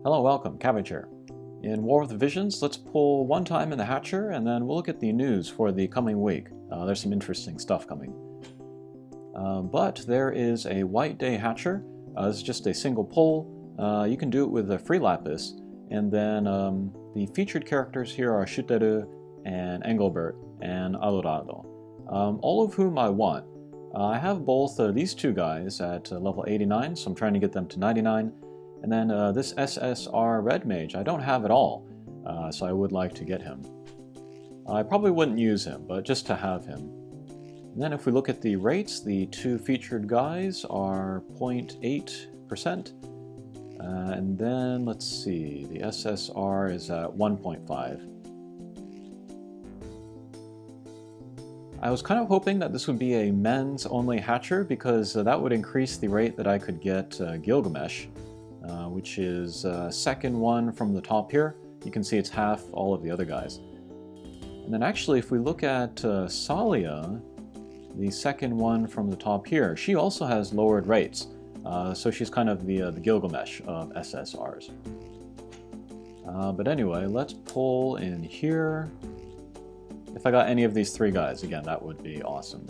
Hello, welcome, Cabbage here. In War with the Visions, let's pull one time in the Hatcher, and then we'll look at the news for the coming week. There's some interesting stuff coming. But there is a White Day Hatcher. This is just a single pull. You can do it with a free lapis, and then the featured characters here are Shuteru and Engelbert and Alorado, all of whom I want. I have both these two guys at level 89, so I'm trying to get them to 99. And then this SSR Red Mage, I don't have at all, so I would like to get him. I probably wouldn't use him, but just to have him. And then if we look at the rates, the two featured guys are 0.8%. And then, let's see, the SSR is at 1.5. I was kind of hoping that this would be a men's only Hatcher, because that would increase the rate that I could get Gilgamesh. Which is second one from the top here. You can see it's half all of the other guys. And then actually, if we look at Salia, the second one from the top here, she also has lowered rates. So she's kind of the Gilgamesh of SSRs. But anyway, let's pull in here. If I got any of these three guys, again, that would be awesome.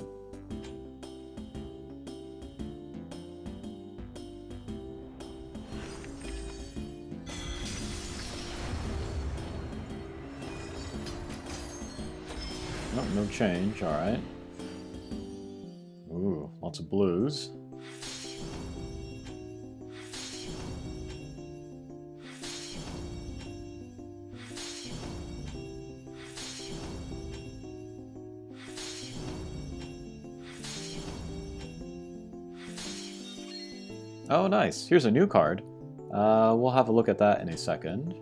Nope, no change, alright. Ooh, lots of blues. Oh, nice. Here's a new card. We'll have a look at that in a second.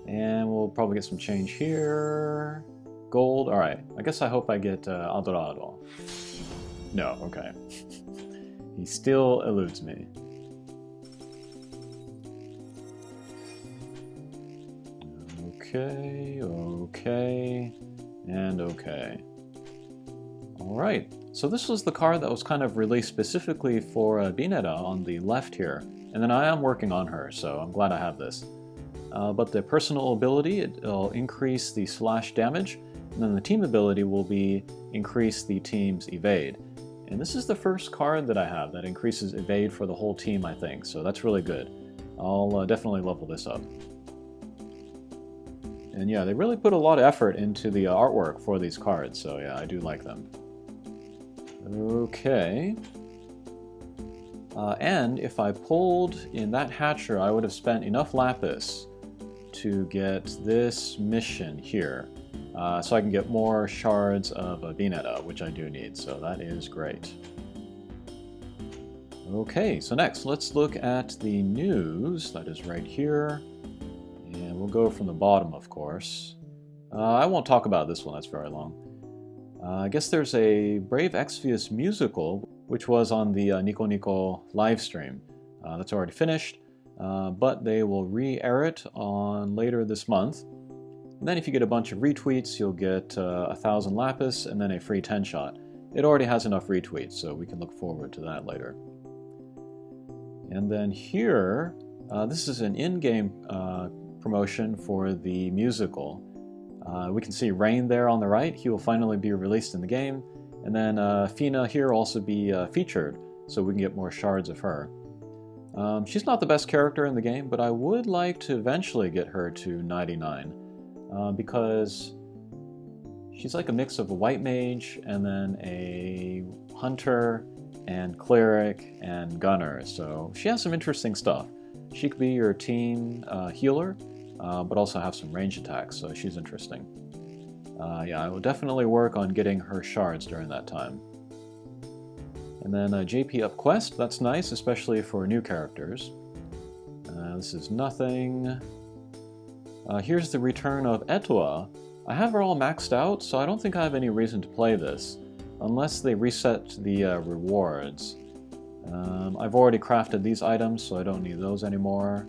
And we'll probably get some change here. Gold. Alright. I guess I hope I get Adorado. No, okay. He still eludes me. Okay, okay, and okay. Alright. So this was the card that was kind of released specifically for Bineta on the left here. And then I am working on her, so I'm glad I have this. But the personal ability, it'll increase the slash damage, and then the team ability will be increase the team's evade. And this is the first card that I have that increases evade for the whole team, I think, so that's really good. I'll definitely level this up. And yeah, they really put a lot of effort into the artwork for these cards, so yeah, I do like them. Okay. And if I pulled in that Hatcher, I would have spent enough lapis to get this mission here, so I can get more shards of Bineta, which I do need, so that is great. Okay, so next let's look at the news that is right here, and we'll go from the bottom, of course. I won't talk about this one, that's very long. I guess there's a Brave Exvius musical, which was on the Nico Nico live stream. That's already finished. But they will re-air it on later this month. And then if you get a bunch of retweets, you'll get 1,000 lapis and then a free 10-shot. It already has enough retweets, so we can look forward to that later. And then here, this is an in-game promotion for the musical. We can see Rain there on the right. He will finally be released in the game. And then Fina here also be featured, so we can get more shards of her. She's not the best character in the game, but I would like to eventually get her to 99, because she's like a mix of a white mage and then a hunter and cleric and gunner, so she has some interesting stuff. She could be your team healer, but also have some range attacks, so she's interesting. Yeah, I will definitely work on getting her shards during that time. And then JP Up Quest, that's nice, especially for new characters. This is nothing. Here's the return of Etua. I have her all maxed out, so I don't think I have any reason to play this, unless they reset the rewards. I've already crafted these items, so I don't need those anymore.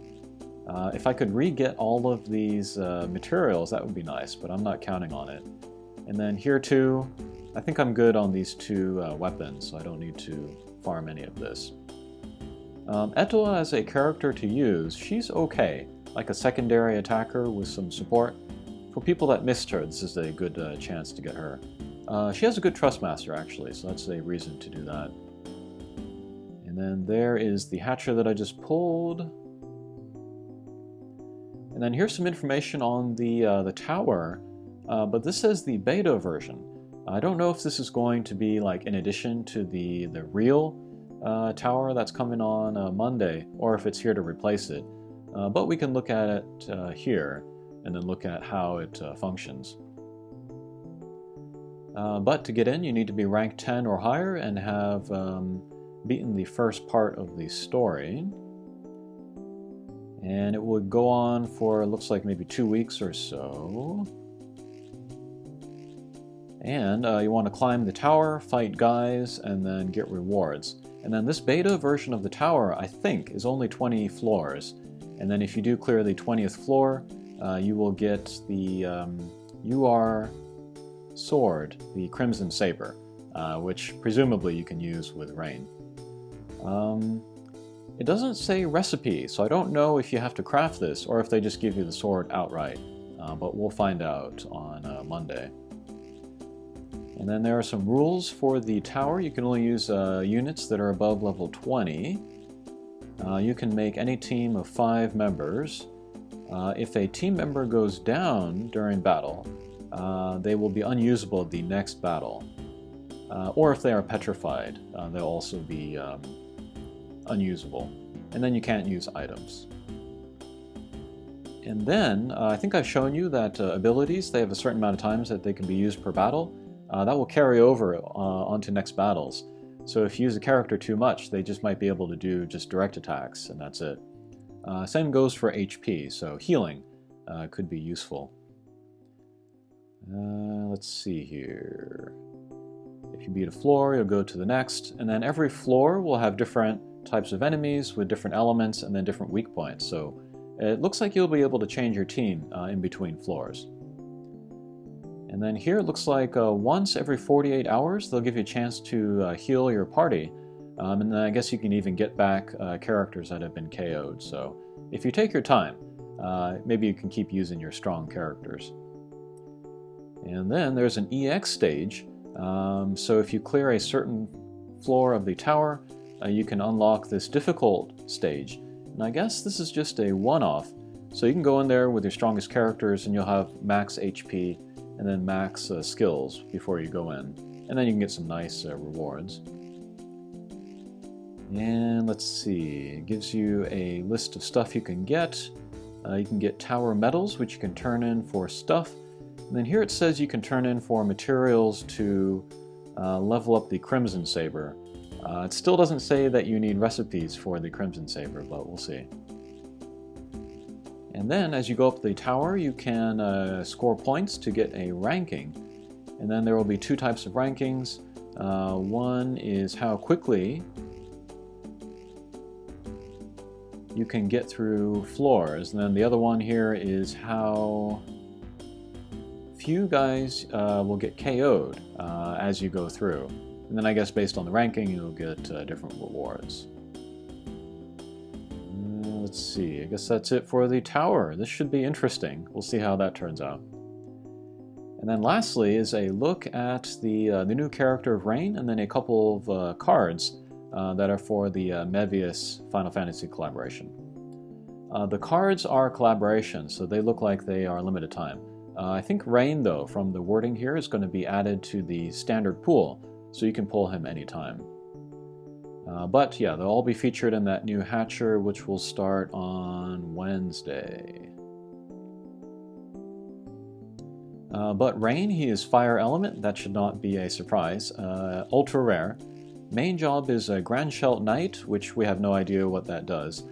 If I could re-get all of these materials, that would be nice, but I'm not counting on it. And then here too, I think I'm good on these two weapons, so I don't need to farm any of this. Etoa as a character to use, she's okay, like a secondary attacker with some support. For people that missed her, this is a good chance to get her. She has a good Trustmaster actually, so that's a reason to do that. And then there is the hatcher that I just pulled. And then here's some information on the tower, but this says the beta version. I don't know if this is going to be like in addition to the real tower that's coming on Monday, or if it's here to replace it. But we can look at it here, and then look at how it functions. But to get in, you need to be rank 10 or higher and have beaten the first part of the story. And it would go on for, it looks like maybe 2 weeks or so. And you want to climb the tower, fight guys, and then get rewards. And then this beta version of the tower, I think, is only 20 floors. And then if you do clear the 20th floor, you will get the UR sword, the Crimson Saber, which presumably you can use with Rain. It doesn't say recipe, so I don't know if you have to craft this or if they just give you the sword outright, but we'll find out on Monday. And then there are some rules for the tower. You can only use units that are above level 20. You can make any team of 5 members. If a team member goes down during battle, they will be unusable at the next battle. Or if they are petrified, they'll also be unusable. And then you can't use items. And then, I think I've shown you that abilities, they have a certain amount of times that they can be used per battle. That will carry over onto next battles. So if you use a character too much, they just might be able to do just direct attacks, and that's it. Same goes for HP, so healing could be useful. Let's see here. If you beat a floor, you'll go to the next, and then every floor will have different types of enemies with different elements and then different weak points. So it looks like you'll be able to change your team in between floors. And then here it looks like once every 48 hours they'll give you a chance to heal your party. And then I guess you can even get back characters that have been KO'd. So if you take your time, maybe you can keep using your strong characters. And then there's an EX stage. So if you clear a certain floor of the tower, you can unlock this difficult stage. And I guess this is just a one-off. So you can go in there with your strongest characters and you'll have max HP and then max skills before you go in. And then you can get some nice rewards. And let's see, it gives you a list of stuff you can get. You can get tower medals, which you can turn in for stuff. And then here it says you can turn in for materials to level up the Crimson Saber. It still doesn't say that you need recipes for the Crimson Saber, but we'll see. And then as you go up the tower, you can score points to get a ranking. And then there will be 2 types of rankings. One is how quickly you can get through floors. And then the other one here is how few guys will get KO'd as you go through. And then I guess based on the ranking, you'll get different rewards. Let's see, I guess that's it for the tower. This should be interesting. We'll see how that turns out. And then lastly is a look at the new character of Rain, and then a couple of cards that are for the Mevius Final Fantasy collaboration. The cards are collaborations, so they look like they are limited time. I think Rain, though, from the wording here, is going to be added to the standard pool, so you can pull him anytime. But yeah, they'll all be featured in that new Hatcher, which will start on Wednesday. But Rain, he is Fire Element. That should not be a surprise. Ultra rare. Main job is a Grand Shelt Knight, which we have no idea what that does.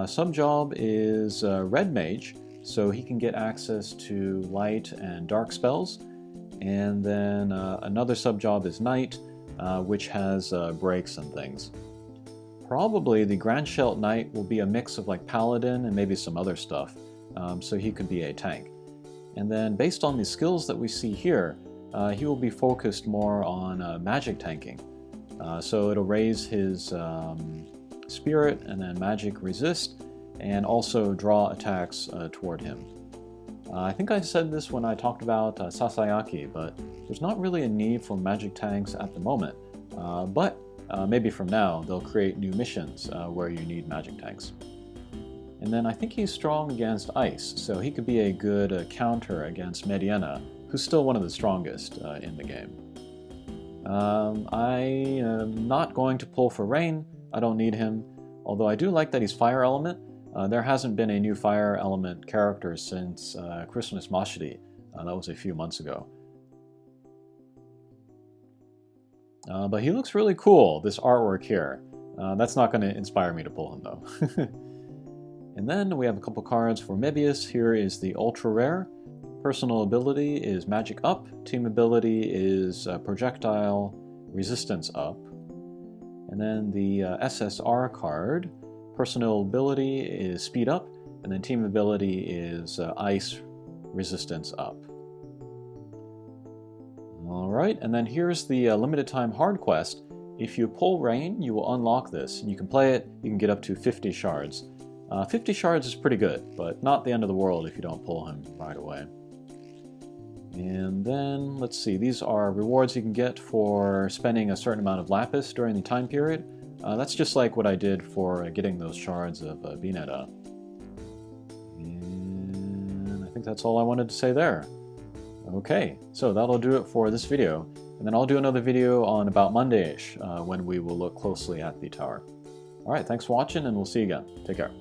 Sub job is Red Mage, so he can get access to light and dark spells. And then another sub job is Knight, which has breaks and things. Probably the Grand Shelt Knight will be a mix of like Paladin and maybe some other stuff, so he could be a tank. And then based on the skills that we see here, he will be focused more on magic tanking. So it'll raise his Spirit, and then Magic Resist, and also draw attacks toward him. I think I said this when I talked about Sasayaki, but there's not really a need for magic tanks at the moment. But maybe from now they'll create new missions where you need magic tanks. And then I think he's strong against ice, so he could be a good counter against Mediana, who's still one of the strongest in the game. I am not going to pull for rain. I don't need him, although I do like that he's fire element. There hasn't been a new fire element character since Christmas Mashiri. That was a few months ago. But he looks really cool, this artwork here. That's not going to inspire me to pull him though. And then we have a couple cards for Mebius. Here is the ultra rare. Personal ability is magic up. Team ability is projectile resistance up. And then the SSR card. Personal ability is speed up, and then team ability is ice resistance up. Alright, and then here's the limited time hard quest. If you pull rain, you will unlock this. You can play it, you can get up to 50 shards. 50 shards is pretty good, but not the end of the world if you don't pull him right away. And then, let's see, these are rewards you can get for spending a certain amount of lapis during the time period. That's just like what I did for getting those shards of Bineta. And I think that's all I wanted to say there. Okay, so that'll do it for this video. And then I'll do another video on about Monday-ish when we will look closely at the tower. Alright, thanks for watching and we'll see you again. Take care.